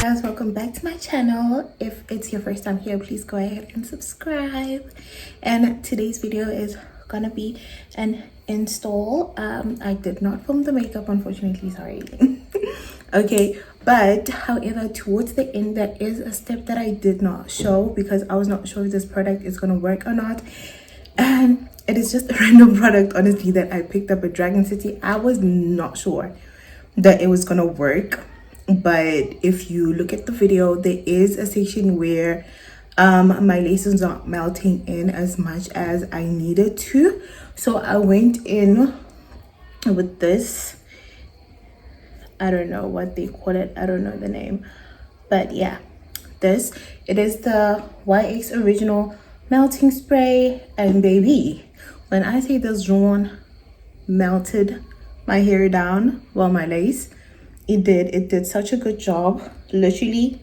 guys, welcome back to my channel. If it's your first time here, please go ahead and subscribe. And today's video is gonna be an install. I did not film the makeup, unfortunately, sorry. Okay, but however, towards the end there is a step that I did not show because I was not sure if this product is gonna work or not. And it is just a random product, honestly, that I picked up at Dragoncity. I was not sure that it was gonna work, but if you look at the video, there is a section where my lace is not melting in as much as I needed to. So I went in with this, I don't know what they call it, I don't know the name, but yeah, this, it is the YX original melting spray. And baby, when I say this Drawn melted my hair down, well, my lace, it did such a good job. Literally,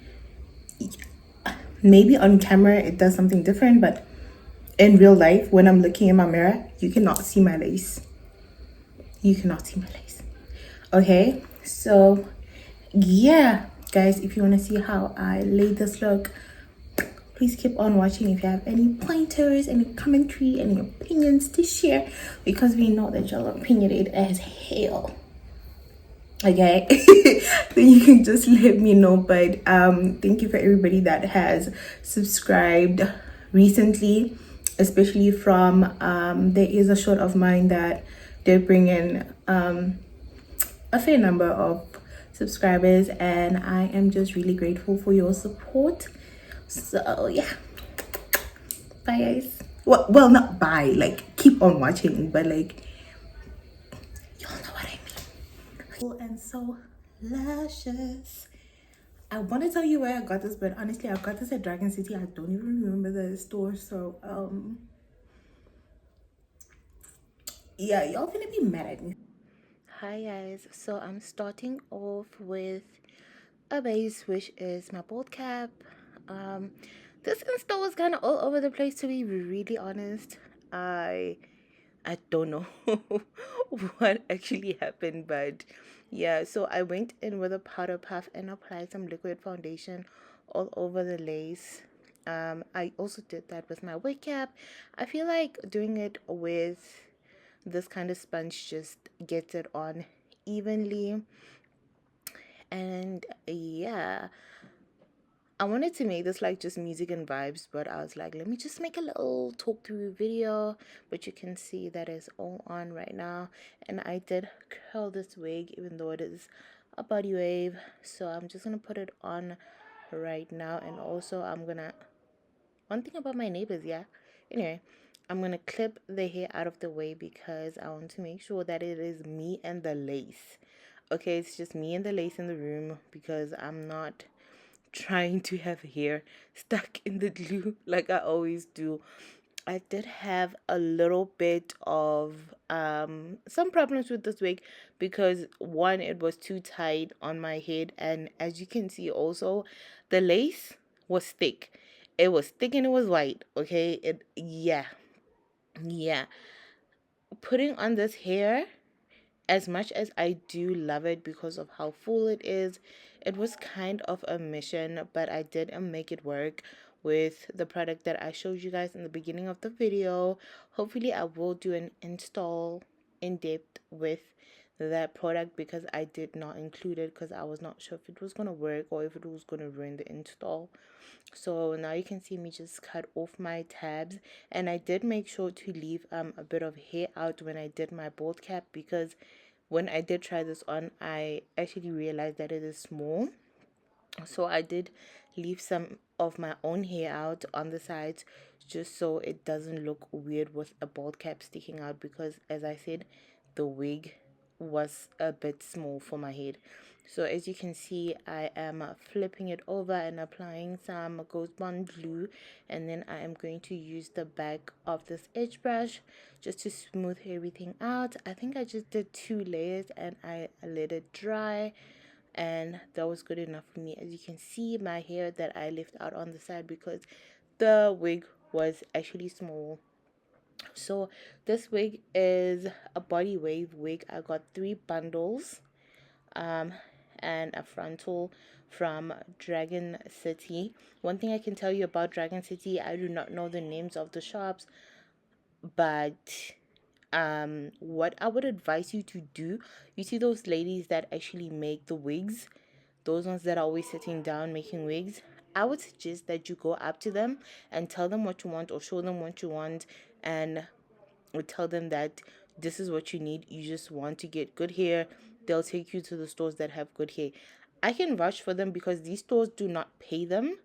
maybe on camera it does something different, but in real life, when I'm looking in my mirror, you cannot see my lace. You cannot see my lace. Okay, so yeah, guys, if you want to see how I laid this look, please keep on watching. If you have any pointers, any commentary, any opinions to share, because we know that y'all are opinionated as hell. Okay, then you can just let me know. But thank you for everybody that has subscribed recently, especially from there is a short of mine that did bring in a fair number of subscribers, and I am just really grateful for your support. So yeah, bye guys. Well, not bye, like keep on watching, but like y'all know what I mean. And so luscious. I want to tell you where I got this, but honestly I got this at Dragoncity. I don't even remember the store. So yeah, y'all gonna be mad at me. Hi guys, so I'm starting off with a base, which is my bald cap. This install was kind of all over the place, to be really honest. I don't know what actually happened, but yeah, so I went in with a powder puff and applied some liquid foundation all over the lace. I also did that with my wig cap. I feel like doing it with this kind of sponge just gets it on evenly. And yeah, I wanted to make this like just music and vibes, but I was like, let me just make a little talk through video. But you can see that is all on right now. And I did curl this wig, even though it is a body wave. So I'm just gonna put it on right now. And also I'm gonna, one thing about my neighbors, yeah, anyway, I'm gonna clip the hair out of the way because I want to make sure that it is me and the lace. Okay, it's just me and the lace in the room because I'm not trying to have hair stuck in the glue like I always do. I did have a little bit of some problems with this wig because one, it was too tight on my head, and as you can see also, the lace was thick. It was thick and it was white. Okay, it, yeah, yeah. Putting on this hair, as much as I do love it because of how full it is, it was kind of a mission, but I did make it work with the product that I showed you guys in the beginning of the video. Hopefully I will do an install in depth with that product because I did not include it because I was not sure if it was going to work or if it was going to ruin the install. So now you can see me just cut off my tabs, and I did make sure to leave a bit of hair out when I did my bald cap because when I did try this on, I actually realized that it is small. So I did leave some of my own hair out on the sides just so it doesn't look weird with a bald cap sticking out because, as I said, the wig was a bit small for my head. So as you can see, I am flipping it over and applying some Ghost Bond glue, and then I am going to use the back of this edge brush just to smooth everything out. I think I just did 2 layers and I let it dry, and that was good enough for me. As you can see, my hair that I left out on the side because the wig was actually small. So this wig is a body wave wig. I got 3 bundles, and a frontal from Dragoncity. One thing I can tell you about Dragoncity, I do not know the names of the shops, but what I would advise you to do, you see those ladies that actually make the wigs, those ones that are always sitting down making wigs, I would suggest that you go up to them and tell them what you want, or show them what you want, and or tell them that this is what you need. You just want to get good hair. They'll take you to the stores that have good hair. I can vouch for them because these stores do not pay them.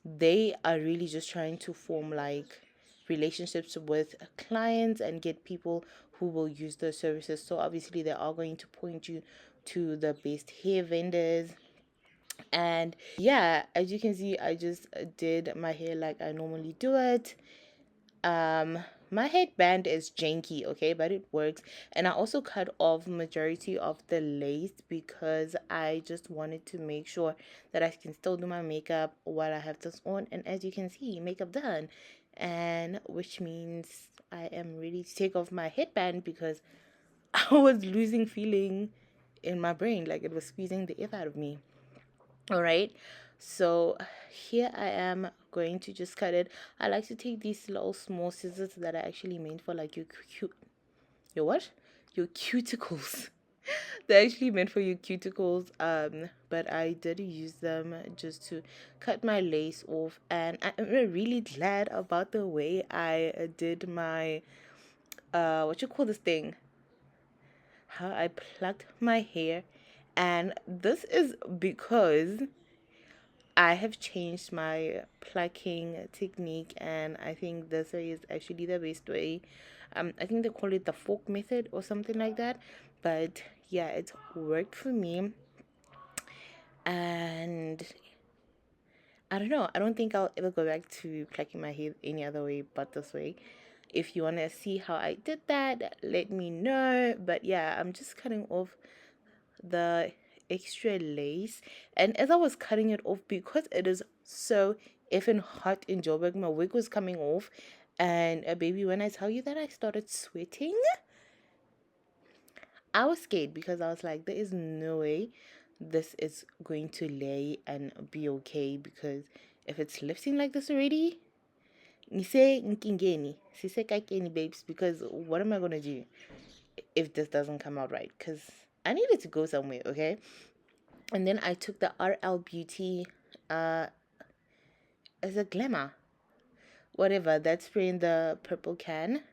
They are really just trying to form like relationships with clients and get people who will use their services. So obviously they are going to point you to the best hair vendors. And yeah, as you can see, I just did my hair like I normally do it. um my headband is janky, okay, but it works. And I also cut off majority of the lace because I just wanted to make sure that I can still do my makeup while I have this on. And as you can see, makeup done, and which means I am ready to take off my headband because I was losing feeling in my brain, like it was squeezing the F out of me. All right, so here I am going to just cut it. I like to take these little small scissors that are actually meant for like your what, your cuticles. They're actually meant for your cuticles, but I did use them just to cut my lace off. And I'm really glad about the way I did my what you call this thing, how I plucked my hair. And this is because I have changed my plucking technique, and I think this way is actually the best way. I think they call it the fork method or something like that. But yeah, it worked for me, and I don't know. I don't think I'll ever go back to plucking my hair any other way but this way. If you want to see how I did that, let me know. But yeah, I'm just cutting off the extra lace. And as I was cutting it off, because it is so effing hot in Joburg, my wig was coming off. And baby, when I tell you that I started sweating, I was scared because I was like, there is no way this is going to lay and be okay. Because if it's lifting like this already, nise nkingeni, sise kakeni babes, because what am I gonna do if this doesn't come out right? Because I needed to go somewhere, okay? And then I took the RL Beauty uh as a glamour, whatever, that spray in the purple can,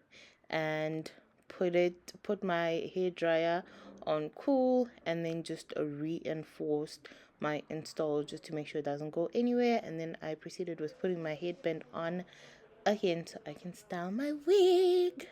and put my hair dryer on cool, and then just reinforced my install just to make sure it doesn't go anywhere. And then I proceeded with putting my headband on again so I can style my wig.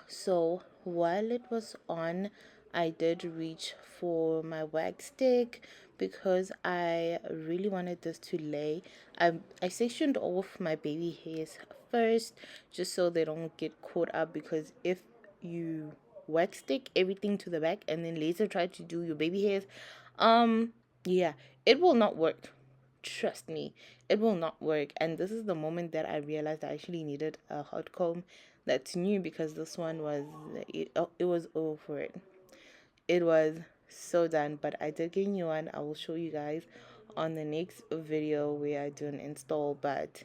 So while it was on, I did reach for my wax stick because I really wanted this to lay. I sectioned off my baby hairs first just so they don't get caught up, because if you wax stick everything to the back and then later try to do your baby hairs, um yeah, it will not work. Trust me, it will not work. And this is the moment that I realized I actually needed a hot comb that's new, because this one was it was over it. It was so done. But I did get a new one. I will show you guys on the next video where I do an install. But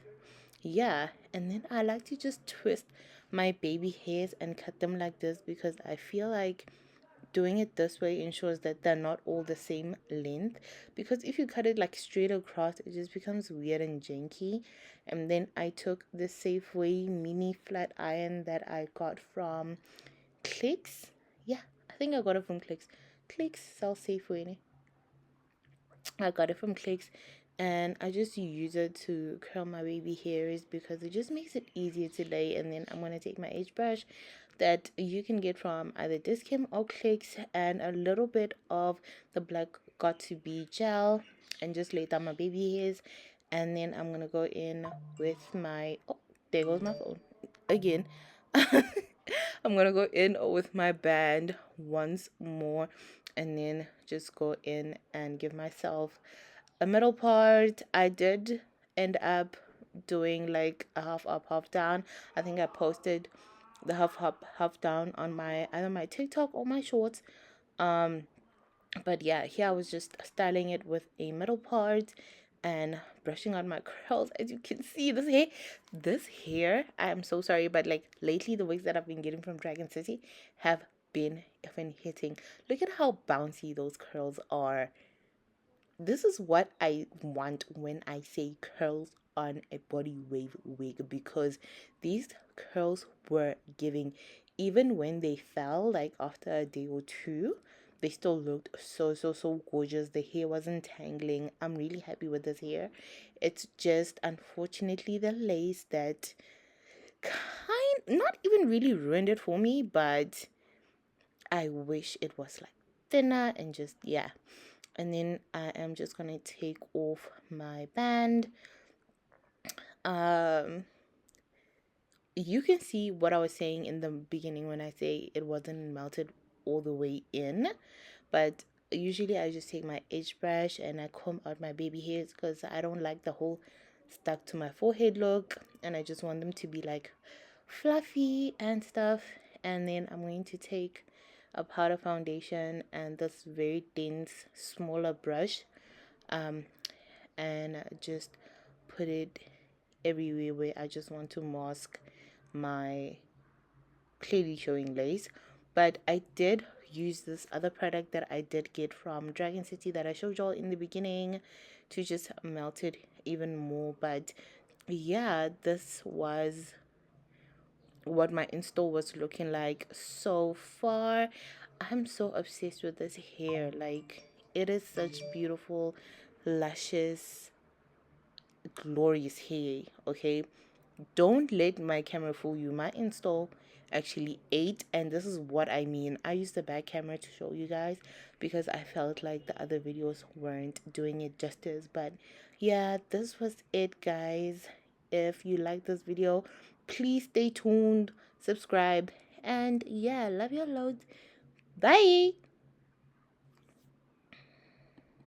yeah, and then I like to just twist my baby hairs and cut them like this, because I feel like doing it this way ensures that they're not all the same length. Because if you cut it like straight across, it just becomes weird and janky. And then I took the Safeway mini flat iron that I got from Clicks. Yeah, I think I got it from Clicks. Clicks sell Safeway. I got it from Clicks, and I just use it to curl my baby hairs because it just makes it easier to lay. And then I'm going to take my edge brush that you can get from either Discam or Clicks, and a little bit of the black got to be gel, and just lay down my baby hairs. And then I'm going to go in with my, oh, there goes my phone again. I'm gonna go in with my band once more, and then just go in and give myself a middle part. I did end up doing like a half up, half down. I think I posted the half up, half down on my either my TikTok or my shorts. But yeah, here I was just styling it with a middle part and brushing out my curls. As you can see, this hair, I'm so sorry, but like lately the wigs that I've been getting from Dragon City have been even hitting. Look at how bouncy those curls are. This is what I want when I say curls on a body wave wig, because these curls were giving. Even when they fell, like after a day or two, they still looked so gorgeous. The hair wasn't tangling. I'm really happy with this hair. It's just unfortunately the lace that not even really ruined it for me, but I wish it was like thinner and just, yeah. And then I am just gonna take off my band. um you can see what I was saying in the beginning when I say it wasn't melted all the way in, but usually I just take my edge brush and I comb out my baby hairs because I don't like the whole stuck to my forehead look, and I just want them to be like fluffy and stuff. And then I'm going to take a powder foundation and this very dense smaller brush, um and just put it everywhere where I just want to mask my clearly showing lace. But I did use this other product that I did get from Dragon City that I showed y'all in the beginning to just melt it even more. But yeah, this was what my install was looking like so far. I'm so obsessed with this hair. Like, it is such beautiful, luscious, glorious hair. Okay, don't let my camera fool you. My install actually ate, and this is what I mean. I used the back camera to show you guys because I felt like the other videos weren't doing it justice. But yeah, this was it, guys. If you like this video, please stay tuned, subscribe, and yeah, love your loads. Bye.